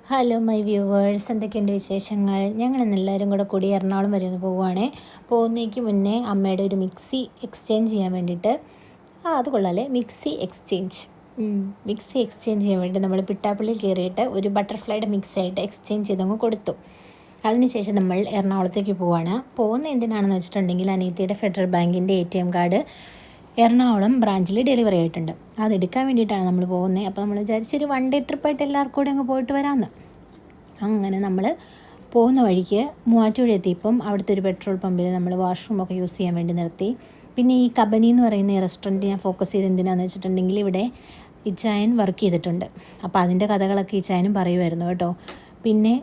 Hello my viewers, എന്തൊക്കെയുണ്ട് വിശേഷങ്ങൾ? ഞങ്ങളിന്നെല്ലാവരും കൂടി എറണാകുളം വരെ ഒന്ന് പോവുകയാണേ. പോകുന്നതിന് മുന്നേ അമ്മയുടെ ഒരു മിക്സി എക്സ്ചേഞ്ച് ചെയ്യാൻ വേണ്ടിയിട്ട് അത് കൊള്ളാമല്ലേ, മിക്സി എക്സ്ചേഞ്ച് ചെയ്യാൻ വേണ്ടി നമ്മൾ പിട്ടാപ്പള്ളിയിൽ കയറിയിട്ട് ഒരു ബട്ടർഫ്ലൈയുടെ മിക്സിയായിട്ട് എക്സ്ചേഞ്ച് ചെയ്തങ്ങ് കൊടുത്തു. അതിനുശേഷം നമ്മൾ എറണാകുളത്തേക്ക് പോവുകയാണ്. പോകുന്ന എന്തിനാണെന്ന് വെച്ചിട്ടുണ്ടെങ്കിൽ അനീത്തിയുടെ ഫെഡറൽ ബാങ്കിൻ്റെ ATM കാർഡ് എറണാകുളം ബ്രാഞ്ചിൽ ഡെലിവറി ആയിട്ടുണ്ട്. അതെടുക്കാൻ വേണ്ടിയിട്ടാണ് നമ്മൾ പോകുന്നത്. അപ്പോൾ നമ്മൾ വിചാരിച്ചൊരു 1 ഡേ ട്രിപ്പായിട്ട് എല്ലാവർക്കും കൂടെ അങ്ങ് പോയിട്ട് വരാമെന്ന്. അങ്ങനെ നമ്മൾ പോകുന്ന വഴിക്ക് മൂവാറ്റുപുഴ എത്തിയപ്പം അവിടുത്തെ ഒരു പെട്രോൾ പമ്പിൽ നമ്മൾ വാഷ്റൂമൊക്കെ യൂസ് ചെയ്യാൻ വേണ്ടി നിർത്തി. പിന്നെ ഈ കബനി എന്ന് പറയുന്ന ഈ റെസ്റ്റോറൻറ്റ് ഞാൻ ഫോക്കസ് ചെയ്ത് എന്തിനാണെന്ന് വെച്ചിട്ടുണ്ടെങ്കിൽ ഇവിടെ ഇച്ചായൻ വർക്ക് ചെയ്തിട്ടുണ്ട്. അപ്പോൾ അതിൻ്റെ കഥകളൊക്കെ ഇച്ചായനും പറയുമായിരുന്നു കേട്ടോ. പിന്നെ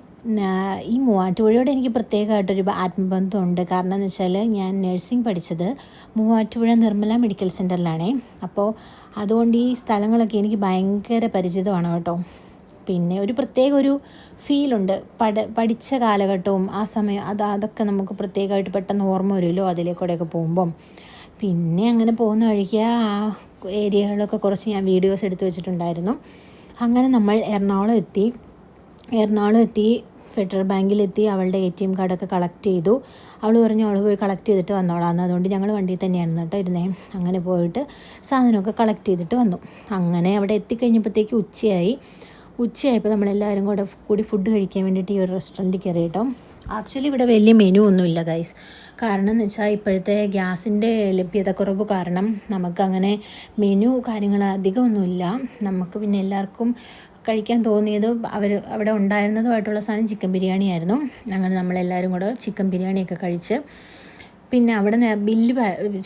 ഈ മൂവാറ്റുപുഴയോട് എനിക്ക് പ്രത്യേകമായിട്ടൊരു ആത്മബന്ധമുണ്ട്. കാരണം എന്ന് വെച്ചാൽ ഞാൻ നഴ്സിംഗ് പഠിച്ചത് മൂവാറ്റുപുഴ നിർമ്മല മെഡിക്കൽ സെൻറ്ററിലാണേ. അപ്പോൾ അതുകൊണ്ട് ഈ സ്ഥലങ്ങളൊക്കെ എനിക്ക് ഭയങ്കര പരിചിതമാണ് കേട്ടോ. പിന്നെ ഒരു പ്രത്യേക ഒരു ഫീലുണ്ട്. പഠിച്ച കാലഘട്ടവും ആ സമയം അതൊക്കെ നമുക്ക് പ്രത്യേകമായിട്ട് പെട്ടെന്ന് ഓർമ്മ വരുമല്ലോ അതിലേക്കൂടെയൊക്കെ പോകുമ്പം. പിന്നെ അങ്ങനെ പോകുന്ന വഴിക്ക് ആ ഏരിയകളൊക്കെ കുറച്ച് ഞാൻ വീഡിയോസ് എടുത്ത് വെച്ചിട്ടുണ്ടായിരുന്നു. അങ്ങനെ നമ്മൾ എറണാകുളം എത്തി ഫെഡറൽ ബാങ്കിലെത്തി അവളുടെ ATM കാർഡൊക്കെ കളക്ട് ചെയ്തു. അവൾ പറഞ്ഞു അവൾ പോയി കളക്ട് ചെയ്തിട്ട് വന്നോളാം. അതുകൊണ്ട് ഞങ്ങൾ വണ്ടിയിൽ തന്നെയാണ് കേട്ടോ ഇരുന്നേ. അങ്ങനെ പോയിട്ട് സാധനമൊക്കെ കളക്ട് ചെയ്തിട്ട് വന്നു. അങ്ങനെ അവിടെ എത്തിക്കഴിഞ്ഞപ്പോഴത്തേക്ക് ഉച്ചയായപ്പോൾ നമ്മളെല്ലാവരും കൂടി ഫുഡ് കഴിക്കാൻ വേണ്ടിയിട്ട് ഈ ഒരു റെസ്റ്റോറൻറ്റിൽ കയറി കേട്ടോ. ആക്ച്വലി ഇവിടെ വലിയ മെനു ഒന്നുമില്ല ഗൈസ്. കാരണം എന്ന് വെച്ചാൽ ഇപ്പോഴത്തെ ഗ്യാസിൻ്റെ ലഭ്യതക്കുറവ് കാരണം നമുക്കങ്ങനെ മെനു കാര്യങ്ങൾ അധികമൊന്നുമില്ല. നമുക്ക് പിന്നെ എല്ലാവർക്കും കഴിക്കാൻ തോന്നിയത് അവിടെ ഉണ്ടായിരുന്നതുമായിട്ടുള്ള സാധനം ചിക്കൻ ബിരിയാണി ആയിരുന്നു. അങ്ങനെ നമ്മളെല്ലാവരും കൂടെ ചിക്കൻ ബിരിയാണിയൊക്കെ കഴിച്ച് പിന്നെ അവിടെ ബില്ല്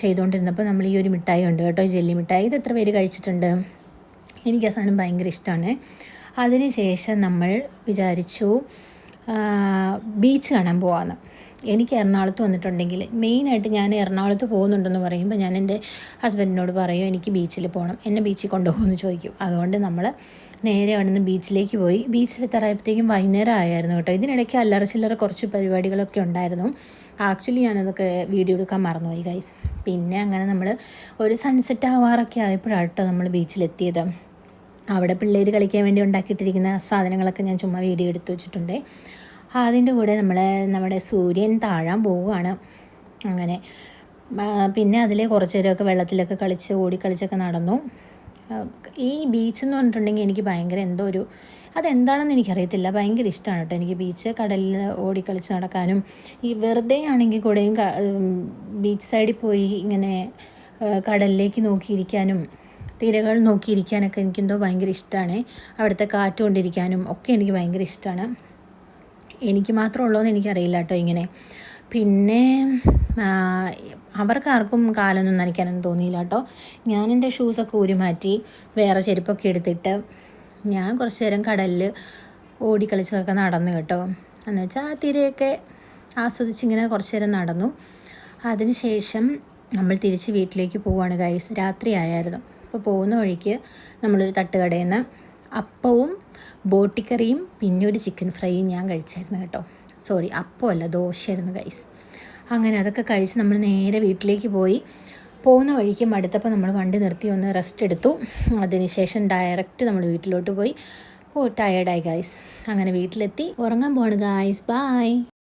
ചെയ്തുകൊണ്ടിരുന്നപ്പോൾ നമ്മൾ ഈ ഒരു മിഠായി ഉണ്ട് കേട്ടോ, ജെല്ലി മിഠായി. ഇത് എത്ര പേര് കഴിച്ചിട്ടുണ്ട്? എനിക്ക് ആ സാധനം ഭയങ്കര ഇഷ്ടമാണ്. അതിനുശേഷം നമ്മൾ വിചാരിച്ചു ബീച്ച് കാണാൻ പോകാമെന്ന്. എനിക്ക് എറണാകുളത്ത് വന്നിട്ടുണ്ടെങ്കിൽ മെയിനായിട്ട് ഞാൻ എറണാകുളത്ത് പോകുന്നുണ്ടെന്ന് പറയുമ്പോൾ ഞാൻ എൻ്റെ ഹസ്ബൻഡിനോട് പറയും എനിക്ക് ബീച്ചിൽ പോകണം, എന്നെ ബീച്ചിൽ കൊണ്ടുപോകുമെന്ന് ചോദിക്കും. അതുകൊണ്ട് നമ്മൾ നേരെ അവിടെ നിന്ന് ബീച്ചിലേക്ക് പോയി. ബീച്ചിലെത്താറായപ്പോഴത്തേക്കും വൈകുന്നേരം ആയിരുന്നു കേട്ടോ. ഇതിനിടയ്ക്ക് അല്ലറ ചില്ലറ കുറച്ച് പരിപാടികളൊക്കെ ഉണ്ടായിരുന്നു. ആക്ച്വലി ഞാനതൊക്കെ വീഡിയോ എടുക്കാൻ മറന്നുപോയി ഗൈസ്. പിന്നെ അങ്ങനെ നമ്മൾ ഒരു സൺസെറ്റ് ആവാറൊക്കെ ആയപ്പോഴാണ് കേട്ടോ നമ്മൾ ബീച്ചിലെത്തിയത്. അവിടെ പിള്ളേർ കളിക്കാൻ വേണ്ടി ഉണ്ടാക്കിയിട്ടിരിക്കുന്ന സാധനങ്ങളൊക്കെ ഞാൻ ചുമ്മാ വീഡിയോ എടുത്ത് വെച്ചിട്ടുണ്ട്. അതിൻ്റെ കൂടെ നമ്മുടെ സൂര്യൻ താഴാൻ പോവുകയാണ്. അങ്ങനെ പിന്നെ അതിലെ കുറച്ച് നേരമൊക്കെ വെള്ളത്തിലൊക്കെ ഓടിക്കളിച്ചൊക്കെ നടന്നു. ഈ ബീച്ച് എന്ന് പറഞ്ഞിട്ടുണ്ടെങ്കിൽ എനിക്ക് ഭയങ്കര അതെന്താണെന്ന് എനിക്കറിയത്തില്ല, ഭയങ്കര ഇഷ്ടമാണ് കേട്ടോ എനിക്ക് ബീച്ച്. കടലിൽ ഓടിക്കളിച്ച് നടക്കാനും ഈ വെറുതെ ആണെങ്കിൽ കൂടെയും ബീച്ച് സൈഡിൽ പോയി ഇങ്ങനെ കടലിലേക്ക് നോക്കിയിരിക്കാനും തിരകൾ നോക്കിയിരിക്കാനൊക്കെ എനിക്കെന്തോ ഭയങ്കര ഇഷ്ടമാണ്. അവിടുത്തെ കാറ്റ് കൊണ്ടിരിക്കാനും ഒക്കെ എനിക്ക് ഭയങ്കര ഇഷ്ടമാണ്. എനിക്ക് മാത്രമുള്ളതെന്ന് എനിക്കറിയില്ല കേട്ടോ ഇങ്ങനെ. പിന്നെ അവർക്കാർക്കും കാലൊന്നും നനയ്ക്കാനൊന്നും തോന്നിയില്ല കേട്ടോ. ഞാൻ എൻ്റെ ഷൂസൊക്കെ ഊരി മാറ്റി വേറെ ചെരുപ്പൊക്കെ എടുത്തിട്ട് ഞാൻ കുറച്ച് നേരം കടലിൽ ഓടിക്കളിച്ചതൊക്കെ നടന്നു കേട്ടോ. എന്ന് വെച്ചാൽ ആ തിരയൊക്കെ ആസ്വദിച്ചിങ്ങനെ കുറച്ച് നേരം നടന്നു. അതിന് ശേഷം നമ്മൾ തിരിച്ച് വീട്ടിലേക്ക് പോവുകയാണ് ഗൈസ്. രാത്രി ആയായിരുന്നു. അപ്പോൾ പോകുന്ന വഴിക്ക് നമ്മളൊരു തട്ടുകടയിൽ നിന്ന് അപ്പവും ബോട്ടിക്കറിയും പിന്നെ ഒരു ചിക്കൻ ഫ്രൈയും ഞാൻ കഴിച്ചായിരുന്നു കേട്ടോ. സോറി, അപ്പമല്ല, ദോശയായിരുന്നു ഗൈസ്. അങ്ങനെ അതൊക്കെ കഴിച്ച് നമ്മൾ നേരെ വീട്ടിലേക്ക് പോയി. പോകുന്ന വഴിക്ക് മടുത്തപ്പോൾ നമ്മൾ വണ്ടി നിർത്തി ഒന്ന് റെസ്റ്റ് എടുത്തു. അതിനുശേഷം ഡയറക്റ്റ് നമ്മൾ വീട്ടിലോട്ട് പോയി. ടയേർഡായി ഗൈസ്. അങ്ങനെ വീട്ടിലെത്തി ഉറങ്ങാൻ പോവാണ് ഗൈസ്. ബൈ.